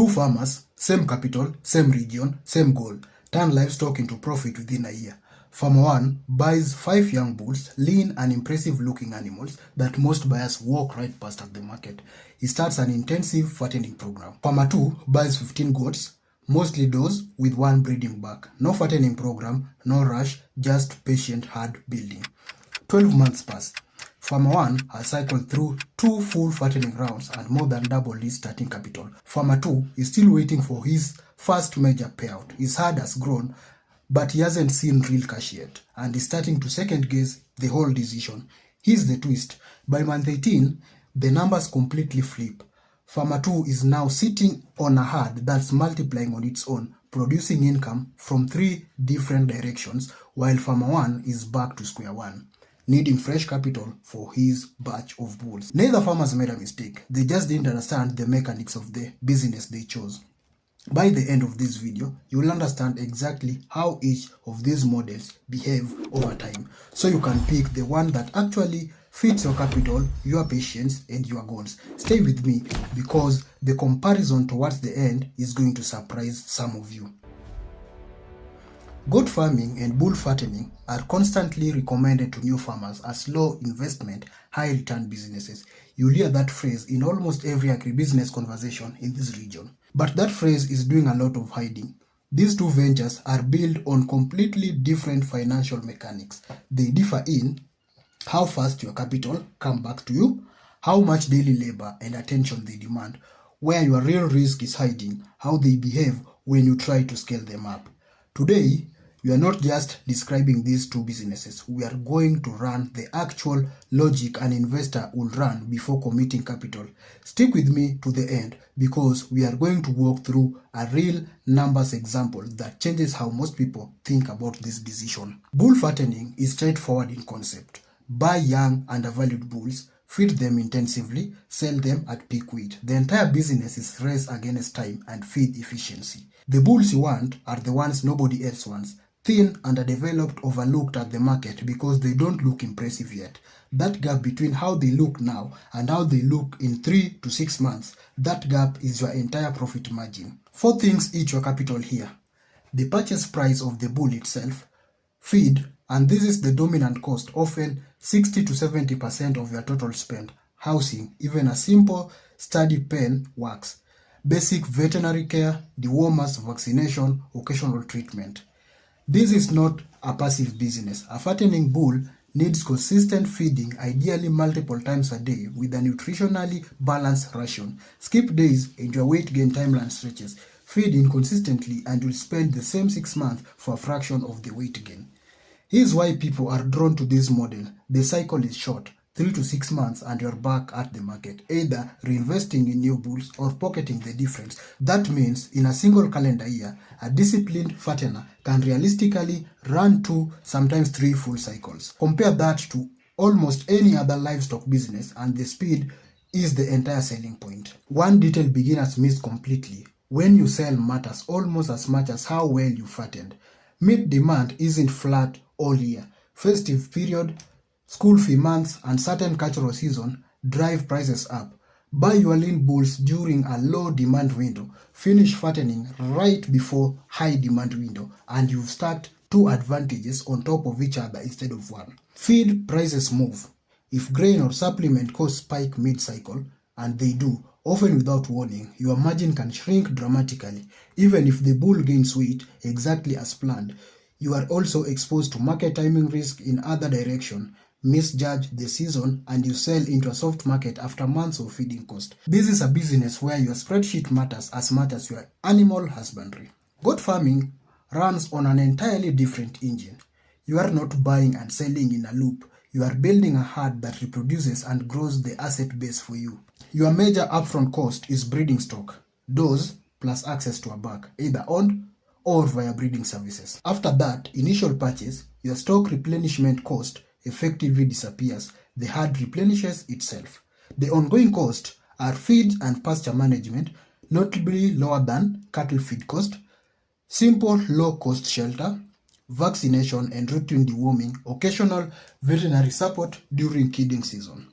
Two farmers, same capital, same region, same goal, turn livestock into profit within a year. Farmer 1 buys 5 young bulls, lean and impressive looking animals that most buyers walk right past at the market. He starts an intensive fattening program. Farmer 2 buys 15 goats, mostly those with one breeding bag. No fattening program, no rush, just patient hard building. 12 months pass. Farmer 1 has cycled through 2 full fattening rounds and more than double his starting capital. Farmer 2 is still waiting for his first major payout. His herd has grown, but he hasn't seen real cash yet and is starting to second guess the whole decision. Here's the twist. By month 18, the numbers completely flip. Farmer 2 is now sitting on a herd that's multiplying on its own, producing income from 3 different directions, while Farmer 1 is back to square one, needing fresh capital for his batch of bulls. Neither farmers made a mistake. They just didn't understand the mechanics of the business they chose. By the end of this video, you will understand exactly how each of these models behave over time, so you can pick the one that actually fits your capital, your patience, and your goals. Stay with me because the comparison towards the end is going to surprise some of you. Goat farming and bull fattening are constantly recommended to new farmers as low investment, high return businesses. You'll hear that phrase in almost every agribusiness conversation in this region. But that phrase is doing a lot of hiding. These two ventures are built on completely different financial mechanics. They differ in how fast your capital comes back to you, how much daily labor and attention they demand, where your real risk is hiding, how they behave when you try to scale them up. Today, we are not just describing these two businesses. We are going to run the actual logic an investor will run before committing capital. Stick with me to the end because we are going to walk through a real numbers example that changes how most people think about this decision. Bull fattening is straightforward in concept. Buy young, undervalued bulls, feed them intensively, sell them at peak weight. The entire business is race against time and feed efficiency. The bulls you want are the ones nobody else wants. Thin, underdeveloped, overlooked at the market because they don't look impressive yet. That gap between how they look now and how they look in 3 to 6 months, that gap is your entire profit margin. 4 things eat your capital here. The purchase price of the bull itself, feed, and this is the dominant cost, often 60 to 70% of your total spend. Housing, even a simple sturdy pen works. Basic veterinary care, dewormers, vaccination, occasional treatment. This is not a passive business. A fattening bull needs consistent feeding, ideally multiple times a day with a nutritionally balanced ration. Skip days and your weight gain timeline stretches. Feed inconsistently and you'll spend the same 6 months for a fraction of the weight gain. Here's why people are drawn to this model. The cycle is short, 3 to 6 months, and you're back at the market, either reinvesting in new bulls or pocketing the difference. That means in a single calendar year, a disciplined fattener can realistically run 2, sometimes 3 full cycles. Compare that to almost any other livestock business and the speed is the entire selling point. One detail beginners miss completely. When you sell matters almost as much as how well you fattened. Meat demand isn't flat all year. Festive period, school fee months, and certain cultural season drive prices up. Buy your lean bulls during a low demand window. Finish fattening right before high demand window, and you've stacked 2 advantages on top of each other instead of one. Feed prices move. If grain or supplement costs spike mid-cycle, and they do, often without warning, your margin can shrink dramatically. Even if the bull gains weight exactly as planned, you are also exposed to market timing risk in other direction. Misjudge the season and you sell into a soft market after months of feeding cost. This is a business where your spreadsheet matters as much as your animal husbandry. Goat farming runs on an entirely different engine. You are not buying and selling in a loop. You are building a herd that reproduces and grows the asset base for you. Your major upfront cost is breeding stock, dose plus access to a bag, either owned or via breeding services. After that initial purchase, your stock replenishment cost effectively disappears. The herd replenishes itself. The ongoing costs are feed and pasture management, notably lower than cattle feed cost, simple low-cost shelter, vaccination and routine deworming, occasional veterinary support during kidding season.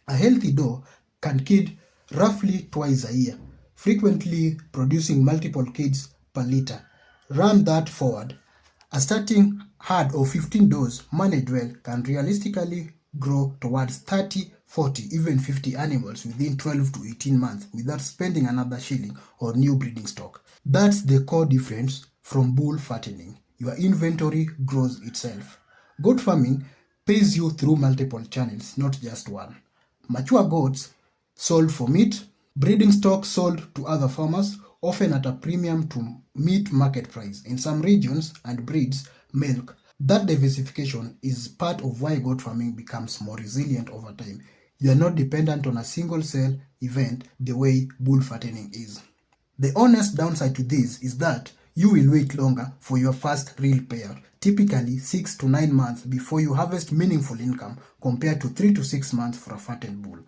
A healthy doe can kid roughly twice a year. frequently producing multiple kids per litter. Run that forward. A starting herd of 15 does managed well can realistically grow towards 30, 40, even 50 animals within 12 to 18 months without spending another shilling on new breeding stock. That's the core difference from bull fattening. Your inventory grows itself. Goat farming pays you through multiple channels, not just one. Mature goats sold for meat, breeding stock sold to other farmers, often at a premium to meat market price. In some regions and breeds, milk. That diversification is part of why goat farming becomes more resilient over time. You are not dependent on a single sale event the way bull fattening is. The honest downside to this is that you will wait longer for your first real payout, typically 6 to 9 months before you harvest meaningful income compared to 3 to 6 months for a fattened bull.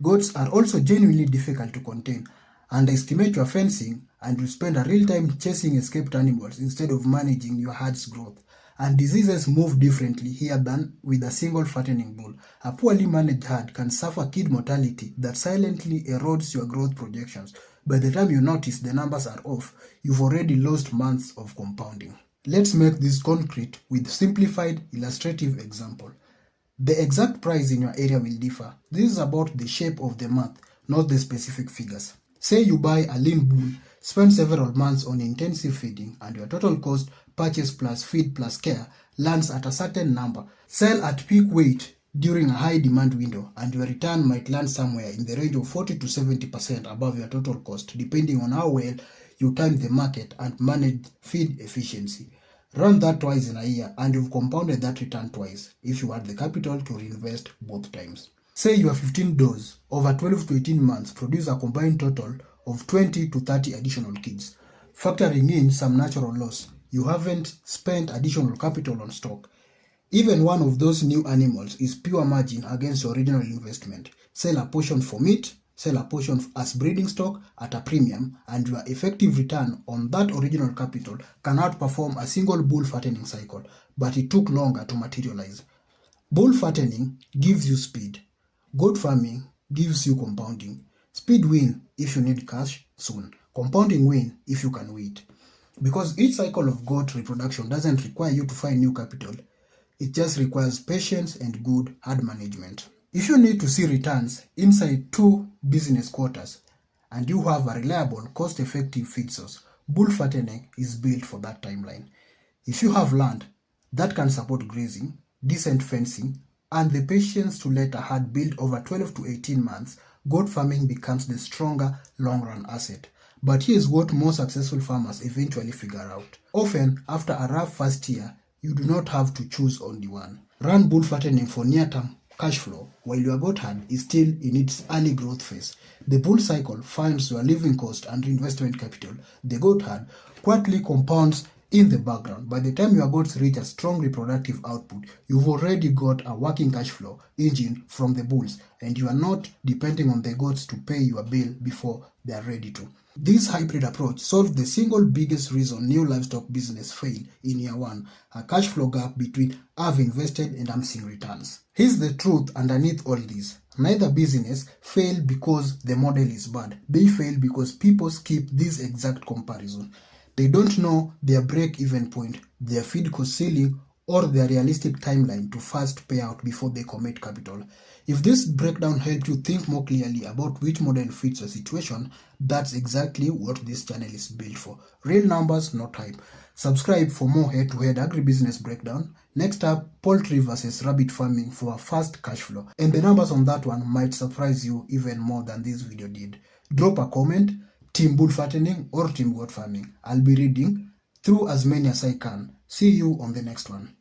Goats are also genuinely difficult to contain. Underestimate your fencing and you spend a real time chasing escaped animals instead of managing your herd's growth. And diseases move differently here than with a single fattening bull. A poorly managed herd can suffer kid mortality that silently erodes your growth projections. By the time you notice the numbers are off, you've already lost months of compounding. Let's make this concrete with simplified illustrative example. The exact price in your area will differ. This is about the shape of the math, not the specific figures. Say you buy a lean bull, spend several months on intensive feeding, and your total cost, purchase plus feed plus care, lands at a certain number. Sell at peak weight during a high demand window, and your return might land somewhere in the range of 40 to 70% above your total cost, depending on how well you time the market and manage feed efficiency. Run that twice in a year and you've compounded that return twice if you had the capital to reinvest both times. Say your 15 does over 12 to 18 months produce a combined total of 20 to 30 additional kids. Factoring in some natural loss, you haven't spent additional capital on stock. Even one of those new animals is pure margin against your original investment. Sell a portion for meat, sell a portion as breeding stock at a premium, and your effective return on that original capital can outperform a single bull fattening cycle, but it took longer to materialize. Bull fattening gives you speed. Goat farming gives you compounding. Speed win if you need cash soon. Compounding win if you can wait. Because each cycle of goat reproduction doesn't require you to find new capital. It just requires patience and good herd management. If you need to see returns inside 2 business quarters and you have a reliable, cost-effective feed source, bull fattening is built for that timeline. If you have land that can support grazing, decent fencing, and the patience to let a herd build over 12 to 18 months, goat farming becomes the stronger long-run asset. But here's what most successful farmers eventually figure out. Often, after a rough first year, you do not have to choose only one. Run bull fattening for near-term cash flow while your goat herd is still in its early growth phase. The bull cycle funds your living cost and reinvestment capital. The goat herd quietly compounds in the background. By the time your goats reach a strong reproductive output, you've already got a working cash flow engine from the bulls, and you are not depending on the goats to pay your bill before they are ready to. This hybrid approach solves the single biggest reason new livestock business fail in year one, a cash flow gap between I've invested and I'm seeing returns. Here's the truth underneath all this. Neither business fail because the model is bad. They fail because people skip this exact comparison. They don't know their break-even point, their feed cost ceiling, or their realistic timeline to first pay out before they commit capital. If this breakdown helped you think more clearly about which model fits your situation, that's exactly what this channel is built for. Real numbers, not hype. Subscribe for more head-to-head agribusiness breakdown. Next up, poultry versus rabbit farming for a fast cash flow. And the numbers on that one might surprise you even more than this video did. Drop a comment, team bull fattening or team goat farming. I'll be reading through as many as I can. See you on the next one.